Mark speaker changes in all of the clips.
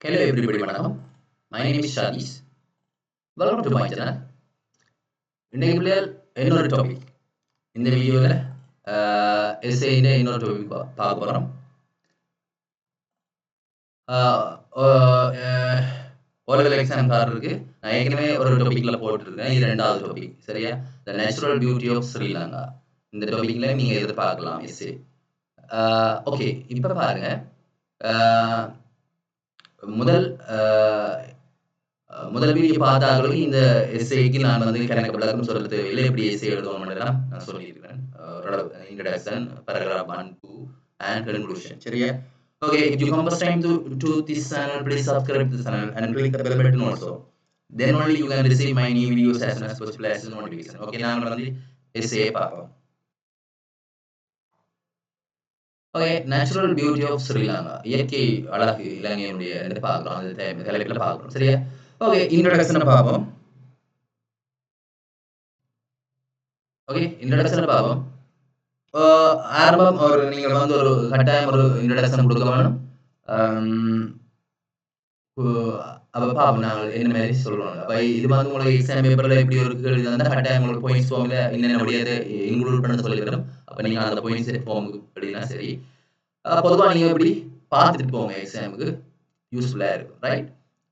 Speaker 1: Hello everybody, வணக்கம். My name is Shadish. Welcome to my channel. இன்னைக்கு பிள்ளைகள் இன்னொரு டாபிக். இந்த வீடியோவில் எஸ்ஏ இன்னொரு டாபிக் பார்க்க போகிறோம். ஓலெவல் எக்ஸாம்காரருக்கு நான் ஏற்கனவே ஒரு டாபிக்ல போட்டிருக்கேன். இது ரெண்டாவது டாபிக், சரியா? The natural beauty of Sri Lanka. இந்த டாபிக்ல நீங்க எதிர்பார்க்கலாம் எஸ்ஏ. ஓகே, இப்போ பாருங்க. முதல் வீடியோ பார்த்தாங்களுக்கு இந்த எஸ்ஏக்கு நான் கணக்கு விளக்கம் சொல்ல தேவையில்லை. எப்படி எஸ்ஏ எழுதுவோம் நான் சொல்லியிருக்கிறேன். Introduction, paragraph 1, 2 and conclusion. சரியா? Okay, if you come first time to this channel, please subscribe to this channel and click the bell button also. Then only you can receive my new videos as soon as possible as notification. Okay, நாங்கள் essay பார்ப்போம். Okay, natural beauty of Sri Lanka, இயற்கை அழகு இலங்கையினுடைய பார்க்கலாம். அந்த தலைப்பில் பார்க்கணும், சரியா? ஓகே, இன்ட்ரோடக்ஷனை பார்ப்போம். ஆரம்பம் ஒரு நீங்கள் ஒரு கட்டாயம் ஒரு இன்ட்ரோடக்ஷன் கொடுக்க வேணும். அப்போ பார்ப்போம் நாங்கள் என்ன மாதிரி சொல்கிறோம். அப்போ இது உங்களுக்கு எக்ஸாம் பேப்பரில் எப்படி ஒரு கேள்வி இருந்தால் கட்டாயம் உங்களுக்கு பாயிண்ட்ஸ் ஃபார்மில் என்னென்ன முடியாது இன்க்ளூட் பண்ண சொல்லிக்கிறோம். அப்போ நீங்கள் அந்த பாயிண்ட்ஸ் ஃபார்முக்கு அப்படின்னா சரி. பொதுவாக நீங்கள் எப்படி பார்த்துட்டு போங்க, எக்ஸாமுக்கு யூஸ்ஃபுல்லாக இருக்கும், ரைட்?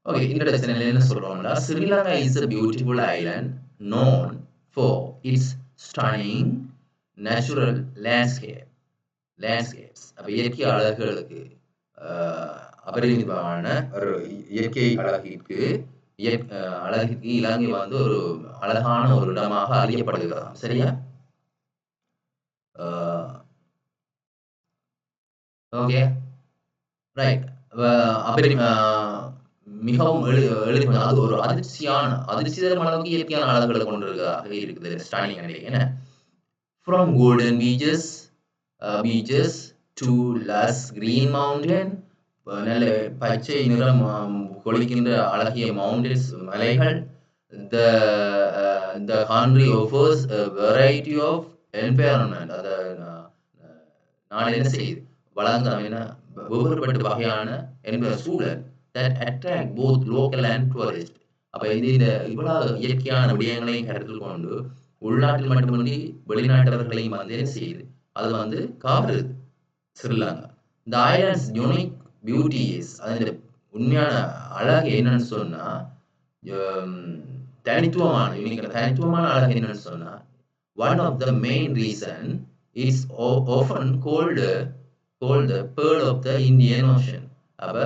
Speaker 1: ஓகே, இன்ட்ரோடக்ஷனில் என்ன சொல்கிறோம்னா, Sri Lanka is a beautiful island known for its stunning natural landscapes. அப்போ இயற்கை அழகுகளுக்கு அபரிமிதமான ஒரு இயற்கை அழகிற்கு இலங்கை ஒரு அழகான ஒரு இடமாக அறியப்படுகிறது, சரியா? Okay, right. மிகவும் அது ஒரு அதிர்ச்சிதரமான அளவுக்கு இயற்கையான அழகுகளை கொண்டிருக்கிறதாக இருக்குது ஸ்டாலிங் என்ன. From golden peaches to lush green mountain, நல்ல பச்சை நிறம் கொளிக்கின்ற அழகிய மவுண்டன்ஸ் மலைகள். The country offers a variety of environment. அதை நான் என்ன செய்யுது வழங்குறேன் ஒவ்வொருபட்ட வகையான சூழல் that attract both local and tourist. அப்போ இந்த இவ்வளவு இயற்கையான விடயங்களையும் கருத்தில் கொண்டு உள்நாட்டில் மட்டுமின்றி வெளிநாட்டவர்களையும் என்ன செய்யுது, அது கவருது Sri Lanka. The island's unique beauty is, அதோட உண்மையான அழகு என்னன்னு சொன்னா, தனித்துவமான அழகு என்னன்னு சொன்னா, one of the main reason is often called the pearl of the Indian Ocean. அப்ப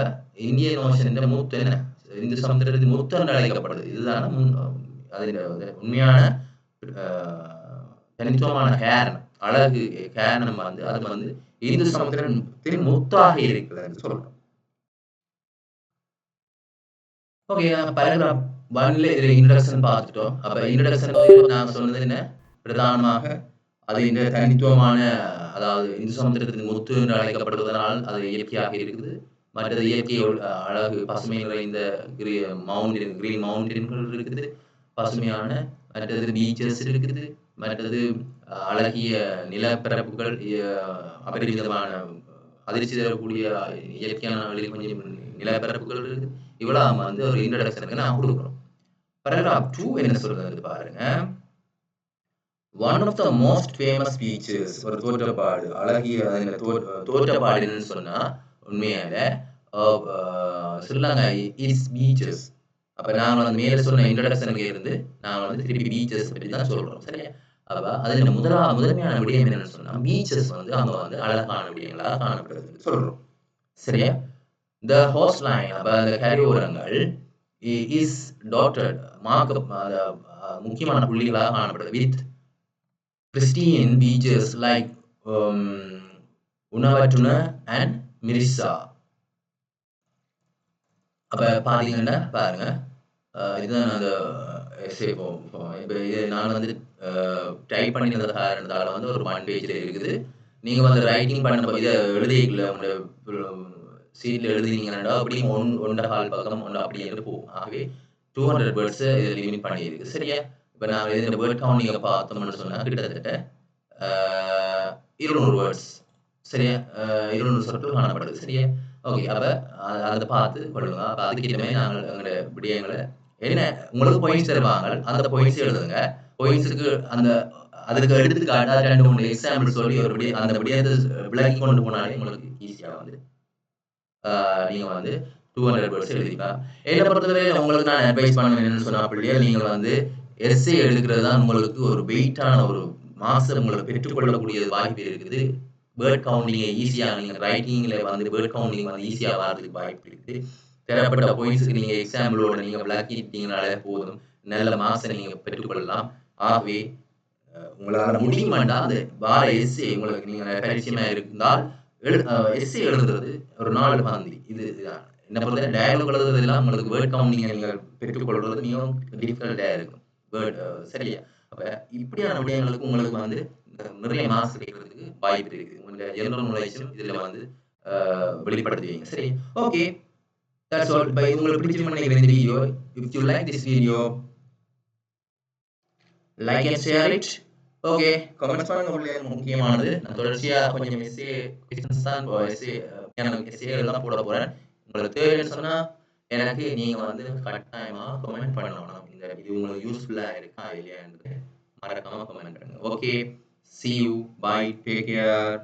Speaker 1: இந்தியன் ஓஷன் முத்து என்ன, இந்து சமுத்திரத்தின் முத்து என்று அழைக்கப்படுது. இதுதான் உண்மையான தனித்துவமான காரணம், அழகு காரணம் அது இந்து சமுத்திரத்தின் முத்தாக இருக்குது என்று சொல்றோம். ஓகே, paragraph 1ல இன்ட்ரோடக்ஷன் பார்த்துட்டோம். அப்ப இன்ட்ரோடக்ஷன் நான் சொன்னது என்ன, பிரதானமாக அது இந்த தனித்துவமான, அதாவது இந்து சமுத்திரத்தின் முத்து என்று அழைக்கப்படுவதனால் அது இயற்கையாக இருக்குது. மற்றது இயற்கை அழகு, பசுமை நிறைந்த கிரீன் மவுண்டன்கள் இருக்குது, பசுமையான. மற்றது பீச்சஸ் இருக்குது, மற்றது அழகிய நிலப்பரப்புகள், அபரிமிதமான அதிர்ச்சி தரக்கூடிய இயற்கையான கொஞ்சம் நிலப்பரப்புகள் இருக்குது. இவ்வளவு ஒரு இன்ட்ரோடக்ஷனுக்கு நான் கொடுக்குறோம். paragraph 2 என்ன சொல்றது பாருங்க. One of the most famous beaches, ஒரு தோற்றப்பாடு, அழகிய தோற்றப்பாடு என்னன்னு சொன்னா உண்மையால ஸ்ரீலங்கா இஸ் பீச்சஸ். அப்ப நாங்கள் மேல சொன்ன இன்ட்ரோடக்ஷன்ல இருந்து நாங்கள் திருப்பி பீச்சஸ் பற்றி தான் சொல்றோம், சரியா? அப்ப அதுல முதன்மையான விடயம் என்னன்னு சொன்னா, பீச்சஸ் அங்க அழகான விடயங்களா காணப்படுது சொல்றோம், சரியா? The coastline, அப்ப அந்த கரையோரங்கள் is dotted, முக்கியமான புள்ளிகளாக காணப்படுது with pristine beaches like Unawatuna and Mirissa. அப்ப பாத்தீங்கன்னா பாருங்க, இதுதான் அந்த எஸ்ஏ ஃபார்ம். இப்போ இது நான் டைப் பண்ணினது காரணத்தால ஒரு 1 பேஜ்ல இருக்குது. நீங்க ரைட்டிங் பண்ண இதை எழுதிக்கல, உங்களோட சீட்ல எழுதினீங்கன்னா அப்படியும் 1.5 பக்கம் அப்படியே போகும். ஆகவே 200 வேர்ட்ஸ் இதை லிமிட் பண்ணியிருக்கு, சரியா? இப்போ நான் இந்த வேர்ட் கவுண்ட் நீங்க பார்த்தோம்னு சொன்னா கிட்டத்தட்ட 200 வேர்ட்ஸ், சரியா? 200 சொற்கள் காணப்படுது, சரியா? ஓகே. அப்ப அத பார்த்து கொள்ளுங்க. அப்ப அதுக்கேத்த மாரி நாங்க எங்களோட விடயங்கள என்ன உங்களுக்கு பாயிண்ட்ஸ் தருவாங்க. அந்த பாயிண்ட்ஸ் எழுதுங்க. பாயிண்ட்ஸ்க்கு அந்த அதுக்கு எடுத்துக்காட்டா 2, 3 எக்ஸாம்பிள் சொல்லி ஒரு அந்த விடயத்த விளக்கி கொண்டு போனாலே உங்களுக்கு ஈஸியா வந்து நீங்க வந்து 200 வேர்ட்ஸ் எழுதிக்கலாம். என்ன பொறுத்தவரையில உங்களுக்கு நான் அட்வைஸ் பண்ணுவேன் என்னன்னு சொன்னா, பிள்ளைகள் நீங்க வந்து எஸ்ஸே எடுக்கிறது தான் உங்களுக்கு ஒரு வெயிட்டான ஒரு மார்க்ஸ உங்களுக்கு பெற்றுக்கொள்ளக்கூடிய வாய்ப்பு இருக்குது. வேர்ட் கவுண்டிங்க ஈஸியா நீங்க ரைட்டிங்ல வந்து வேர்ட் கவுண்டிங் வந்து ஈஸியா வரதுக்கு வாய்ப்பு இருக்குது. தரப்பட்ட பாயிண்ட்ஸ்க்கு நீங்க எக்ஸாம்பிளோட நீங்க விளக்கிட்டீங்கனாலே போதும். நல்ல மார்க்ஸ நீங்க பெற்றுக்கொள்ளலாம். ஆகவே உங்களால முடியுமாண்டா, அது வார எஸ்ஸே உங்களுக்கு நீங்க பரிச்சயமா இருந்தால், எஸ்ஸே எழுதுறது ஒரு 4 பந்தி. இதுதான். என்ன பொறுத்தவரை டயலாக் எழுதுறதெல்லாம் உங்களுக்கு வேர்ட் கவுண்டிங்க நீங்கள் பெற்றுக்கொள்றது மிகவும் டிஃபிகல்ட்டா இருக்கும். வேர்ட் சரியா? அப்ப இப்படியான விடயங்களுக்கு உங்களுக்கு வந்து நிறைய மார்க்ஸ் கிடைக்கிறதுக்கு வாய்ப்பு இருக்குது. உங்க ஜெனரல் நாலேட்ஜும் இதுல வந்து வெளிப்படுத்துவீங்க. சரி. ஓகே. That's all. இப்ப இது உங்களுக்கு பிடிச்சிருக்கும்னு நினைக்கிறேன் இந்த video. If you like this video, like and share it. Okay. Comments பண்ணுங்க பிள்ளைகள் முக்கியமானது. நான் தொடர்ச்சியா கொஞ்சம் எஸ்ஸே கொஸ்டின்ஸ் தான் எஸ்ஸே எனக்கு எஸ்ஸே தான் போட போறேன். உங்களுக்கு தேவைன்னு சொன்னா எனக்கு நீங்க வந்து கட்டாயமா கமெண்ட் பண்ணணும். இந்த இது உங்களுக்கு யூஸ்ஃபுல்லா இருக்கா இல்லையான்னு மறக்காம கமெண்ட் பண்ணுங்க. Okay. See you. Bye. Take care.